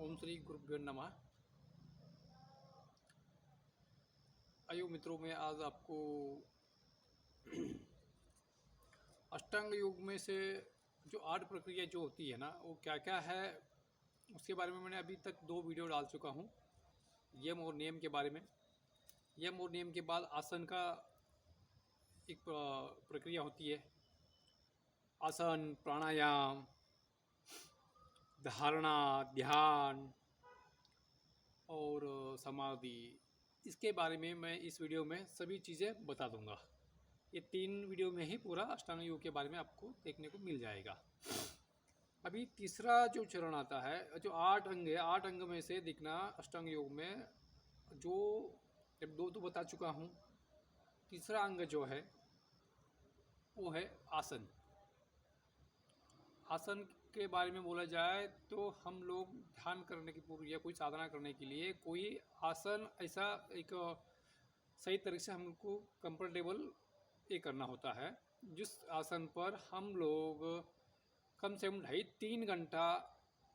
ओम श्री गुरुभ्यो नमः। आइए मित्रों, मैं आज आपको अष्टांग योग में से जो 8 प्रक्रिया जो होती है ना, वो क्या क्या है उसके बारे में मैंने अभी तक 2 वीडियो डाल चुका हूँ। यम और नियम के बारे में। यम और नियम के बाद आसन का एक प्रक्रिया होती है। आसन, प्राणायाम, धारणा, ध्यान और समाधि, इसके बारे में मैं इस वीडियो में सभी चीज़ें बता दूंगा। ये 3 वीडियो में ही पूरा अष्टांग योग के बारे में आपको देखने को मिल जाएगा। अभी तीसरा जो चरण आता है, जो 8 अंग है, 8 अंग में से दिखना अष्टांग योग में जो जब 2 तो बता चुका हूँ। तीसरा अंग जो है वो है आसन। आसन के बारे में बोला जाए तो हम लोग ध्यान करने की पूर्व या कोई साधना करने के लिए कोई आसन ऐसा एक सही तरीके से हमको कंफर्टेबल ये करना होता है, जिस आसन पर हम लोग कम से कम 2.5-3 घंटा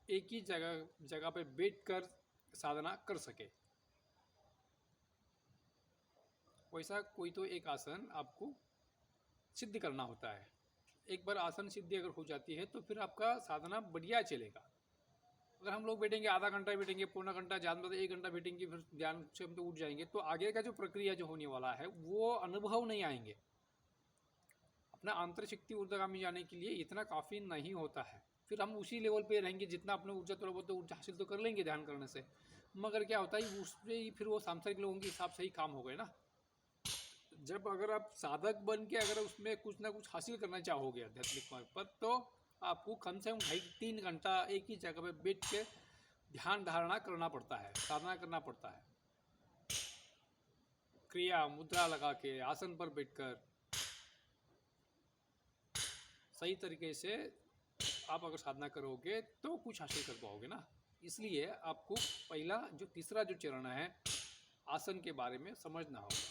एक ही जगह पे बैठकर साधना कर सके। वैसा कोई तो एक आसन आपको सिद्ध करना होता है। एक बार आसन सिद्धि अगर हो जाती है तो फिर आपका साधना बढ़िया चलेगा। अगर हम लोग बैठेंगे आधा घंटा बैठेंगे, पौना घंटा, ज़्यादा तो 1 घंटा बैठेंगे, फिर ध्यान से हम तो उठ जाएंगे, तो आगे का जो प्रक्रिया जो होने वाला है वो अनुभव नहीं आएंगे। अपना आंतरिक शक्ति ऊर्ध्वगामी जाने के लिए इतना काफ़ी नहीं होता है। फिर हम उसी लेवल पे रहेंगे जितना अपने ऊर्जा थोड़ा बहुत ऊर्जा हासिल तो कर लेंगे ध्यान करने से, मगर क्या होता है उस पर ही फिर वो सांसारिक लोगों के हिसाब से ही काम हो गए ना। जब अगर आप साधक बन के अगर उसमें कुछ ना कुछ हासिल करना चाहोगे आध्यात्मिक मार्ग पर, तो आपको कम से कम 2.5-3 घंटा एक ही जगह पर बैठ के ध्यान धारणा करना पड़ता है, साधना करना पड़ता है। क्रिया मुद्रा लगा के आसन पर बैठकर सही तरीके से आप अगर साधना करोगे तो कुछ हासिल कर पाओगे ना। इसलिए आपको पहला जो तीसरा जो चरण है आसन के बारे में समझना होगा।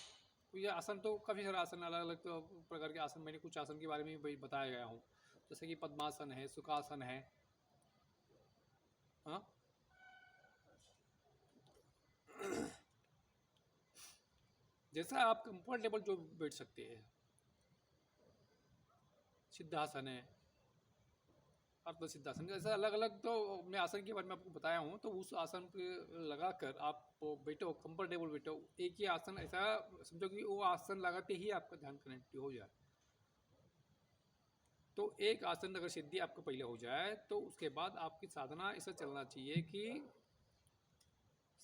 तो ये आसन तो काफ़ी सारे आसन, अलग अलग तो प्रकार के आसन, मैंने कुछ आसन के बारे में भी बताया गया हूँ, जैसे कि पद्मासन है, सुखासन है। हाँ, जैसा आप कंफर्टेबल जो बैठ सकते हैं। सिद्धासन है, अर्ध सिद्धासन, ऐसा अलग अलग तो मैं आसन के बारे में आपको बताया हूँ। तो उस आसन पे लगाकर आप बैठो, कंफर्टेबल बैठो। एक ही आसन ऐसा समझो कि वो आसन लगाते ही आपका ध्यान कनेक्ट हो जाए। तो एक आसन अगर सिद्धि आपको पहले हो जाए तो उसके बाद आपकी साधना ऐसा चलना चाहिए कि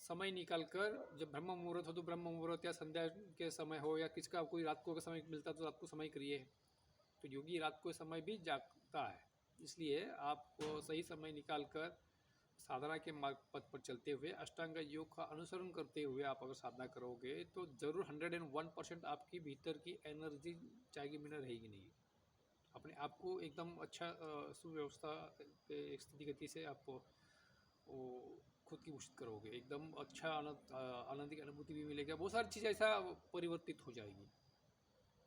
समय निकाल कर, जब ब्रह्म मुहूर्त हो तो ब्रह्म मुहूर्त, या संध्या के समय हो, या किसका कोई रात को समय मिलता तो रात को समय करिए। तो योगी रात को समय भी जागता है, इसलिए आपको सही समय निकाल कर साधना के मार्ग पथ पर चलते हुए अष्टांग योग का अनुसरण करते हुए आप अगर साधना करोगे तो ज़रूर 101% आपकी भीतर की एनर्जी जाएगी बिना रहेगी नहीं। अपने आप को एकदम अच्छा सुव्यवस्था के स्थिति गति से आप वो खुद की घोषित करोगे, एकदम अच्छा आनंद की अनुभूति भी मिलेगा। बहुत सारी चीज़ें ऐसा परिवर्तित हो जाएगी।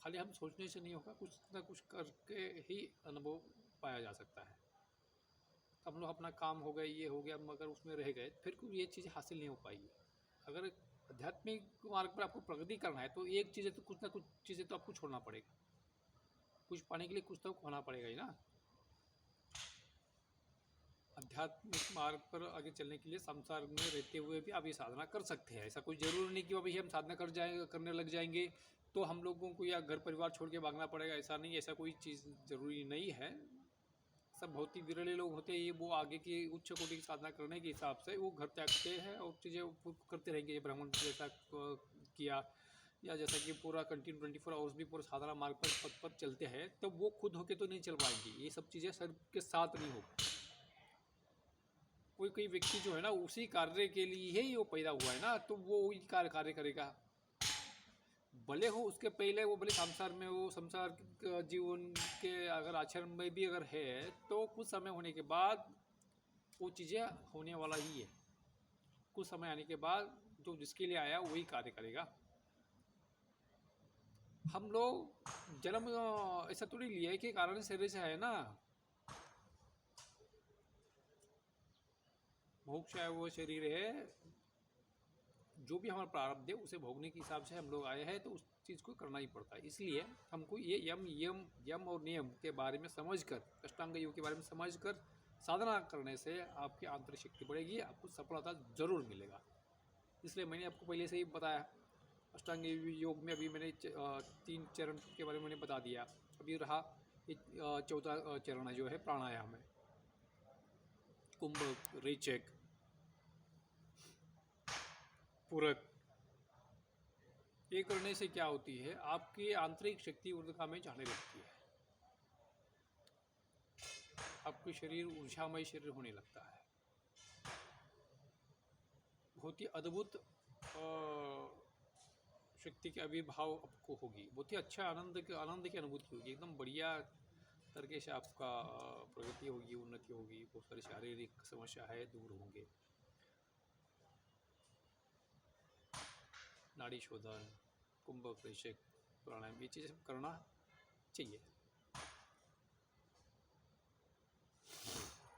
खाली हम सोचने से नहीं होगा, कुछ ना कुछ करके ही अनुभव पाया जा सकता है। हम लोग अपना काम हो गया, ये हो गया, मगर उसमें रह गए, फिर कोई ये चीज़ हासिल नहीं हो पाएगी। अगर आध्यात्मिक मार्ग पर आपको प्रगति करना है तो एक चीज़ें तो कुछ ना कुछ चीज़ें तो आपको छोड़ना पड़ेगा। कुछ पाने के लिए कुछ तो खोना पड़ेगा ही ना। आध्यात्मिक मार्ग पर आगे चलने के लिए संसार में रहते हुए भी आप ये साधना कर सकते हैं। ऐसा कोई ज़रूरी नहीं कि अभी हम साधना करने लग जाएंगे तो हम लोगों को या घर परिवार छोड़ के भागना पड़ेगा, ऐसा नहीं। ऐसा कोई चीज़ ज़रूरी नहीं है। सब बहुत ही विरले लोग होते हैं, ये वो आगे की उच्च कोटि की साधना करने के हिसाब से वो घर त्यागते हैं और चीज़ें करते रहेंगे। ब्राह्मण जैसा किया, या जैसा कि पूरा कंटिन्यू 24 आवर्स भी पूरा साधना मार्ग पर पद पद चलते हैं, तो वो खुद होके तो नहीं चल पाएंगे। ये सब चीज़ें सबके साथ नहीं हो। कोई कोई व्यक्ति जो है ना उसी कार्य के लिए ही वो पैदा हुआ है ना, तो वो वही कार्य करेगा। भले हो उसके पहले वो भले संसार में, वो संसार जीवन के अगर आचरण में भी अगर है, तो कुछ समय होने के बाद वो चीज़ें होने वाला ही है। कुछ समय आने के बाद जो जिसके लिए आया वही कार्य करेगा। हम लोग जन्म ऐसा तो नहीं लिया है कि कारण शरीर से है ना। भोग चाहे वो शरीर है, जो भी हमारा प्रारब्ध है उसे भोगने के हिसाब से हम लोग आए हैं, तो उस चीज़ को करना ही पड़ता है। इसलिए हमको ये यम और नियम के बारे में समझकर, अष्टांग योग के बारे में समझकर साधना करने से आपकी आंतरिक शक्ति बढ़ेगी, आपको सफलता ज़रूर मिलेगा। इसलिए मैंने आपको पहले से ही बताया। अष्टांग योग में अभी मैंने 3 चरण के बारे में मैंने बता दिया। अभी रहा चौथा चरण जो है प्राणायाम है, कुंभक, रेचक, पूरक। ये करने से क्या होती है, आपकी आंतरिक शक्ति ऊर्ध्वगा में जाने लगती है, आपके शरीर ऊर्जामय शरीर होने लगता है। बहुत ही अद्भुत शक्ति के आविर्भाव आपको होगी, बहुत ही अच्छा आनंद की अनुभूति होगी, एकदम बढ़िया तरीके से आपका प्रगति होगी, उन्नति होगी, बहुत सारी शारीरिक समस्या है दूर होंगे। नाड़ी शोधन, कुंभक, रेचक, प्राणायाम, ये चीज़ें करना चाहिए।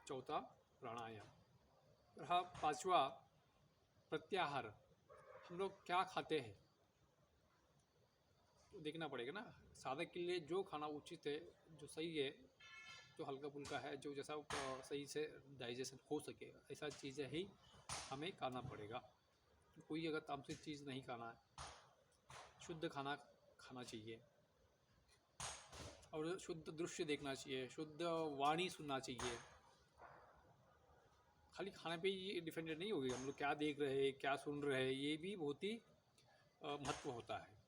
चौथा प्राणायाम रहा। पांचवा प्रत्याहार। हम लोग क्या खाते हैं तो देखना पड़ेगा ना। साधक के लिए जो खाना उचित है, जो सही है, जो हल्का फुल्का है, जो जैसा सही से डाइजेशन हो सके, ऐसा चीज़ें ही हमें खाना पड़ेगा। कोई अगर तामसिक चीज़ नहीं खाना है, शुद्ध खाना खाना चाहिए, और शुद्ध दृश्य देखना चाहिए, शुद्ध वाणी सुनना चाहिए। खाली खाने पे ये डिपेंडेंट नहीं होगी, हम लोग क्या देख रहे हैं, क्या सुन रहे हैं, ये भी बहुत ही महत्व होता है।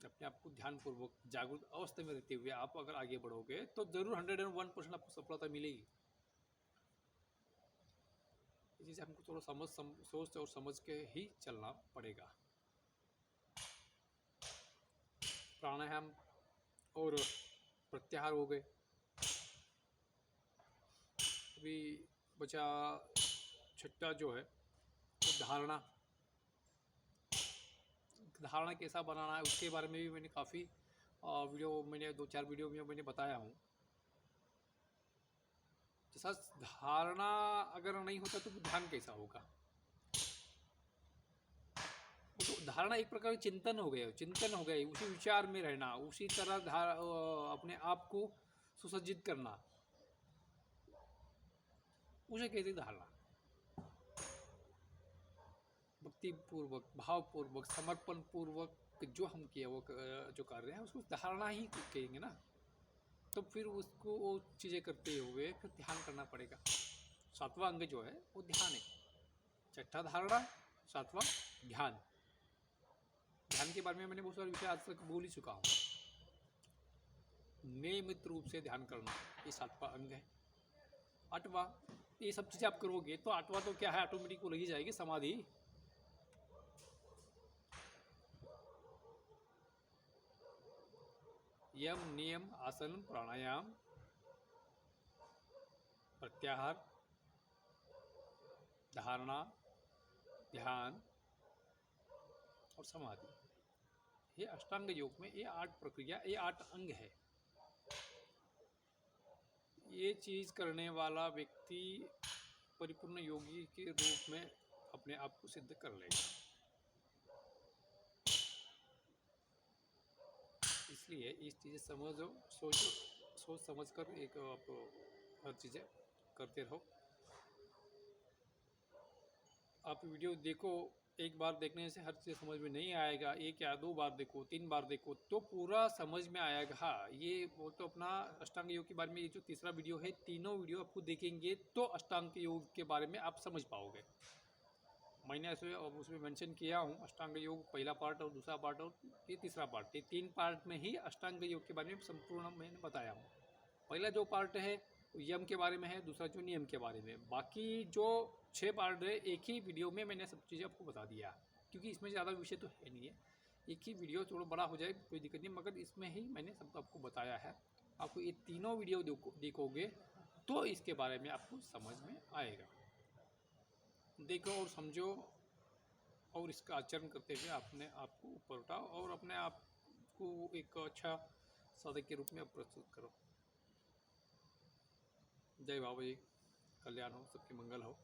अपने आप को ध्यानपूर्वक जागरूक अवस्था में रहते हुए आप अगर आगे बढ़ोगे तो ज़रूर 101% आपको सफलता मिलेगी। इसी से हमको थोड़ा सोच और समझ के ही चलना पड़ेगा। प्राणायाम और प्रत्याहार हो गए। अभी बचा छठा जो है तो धारणा। धारणा कैसा बनाना है उसके बारे में भी मैंने काफ़ी मैंने 2-4 वीडियो में मैंने बताया हूँ। जैसा धारणा अगर नहीं होता तो ध्यान कैसा होगा। तो धारणा एक प्रकार चिंतन हो गया, उसी विचार में रहना, उसी तरह अपने आप को सुसज्जित करना, उसे कहते धारणा। भक्तिपूर्वक, भावपूर्वक, समर्पण पूर्वक जो हम किया वो जो कर रहे हैं उसको धारणा ही कहेंगे ना। तो फिर उसको वो चीज़ें करते हुए फिर ध्यान करना पड़ेगा। 7वां अंग जो है वो ध्यान है। छठा धारणा, 7वां ध्यान। ध्यान के बारे में मैंने बहुत सारे विषय आज तक बोल ही चुका हूँ। नियमित रूप से ध्यान करना, ये 7वां अंग है। 8वां, ये सब चीज़ें आप करोगे तो 8वां तो क्या है, ऑटोमेटिक को लगी जाएगी समाधि। यम, नियम, आसन, प्राणायाम, प्रत्याहार, धारणा, ध्यान और समाधि, ये अष्टांग योग में ये 8 प्रक्रिया, ये 8 अंग है। ये चीज़ करने वाला व्यक्ति परिपूर्ण योगी के रूप में अपने आप को सिद्ध कर लेगा। इसलिए इस चीज़ें समझो, सोच समझ कर एक आप हर चीज़ें करते रहो। आप वीडियो देखो, एक बार देखने से हर चीज़ समझ में नहीं आएगा। एक या 2 बार देखो, 3 बार देखो तो पूरा समझ में आएगा। हाँ, ये वो तो अपना अष्टांग योग के बारे में ये जो तीसरा वीडियो है, तीनों वीडियो आपको देखेंगे तो अष्टांग योग के बारे में आप समझ पाओगे। मैंने ऐसे उसमें मेंशन किया हूँ, अष्टांग योग पहला पार्ट और दूसरा पार्ट और ये तीसरा पार्ट, ये 3 पार्ट में ही अष्टांग योग के बारे में संपूर्ण मैंने बताया हूँ। पहला जो पार्ट है यम के बारे में है, दूसरा जो नियम के बारे में। बाकी जो 6 पार्ट है एक ही वीडियो में मैंने सब चीज़ें आपको बता दिया, क्योंकि इसमें ज़्यादा विषय तो है नहीं है। एक ही वीडियो थोड़ा बड़ा हो जाए कोई दिक्कत नहीं, मगर इसमें ही मैंने सब आपको बताया है। आपको ये तीनों वीडियो देखोगे तो इसके बारे में आपको समझ में आएगा। देखो और समझो और इसका आचरण करते हुए अपने आप को ऊपर उठाओ और अपने आप को एक अच्छा साधक के रूप में प्रस्तुत करो। जय बाबा जी, कल्याण हो, सबकी मंगल हो।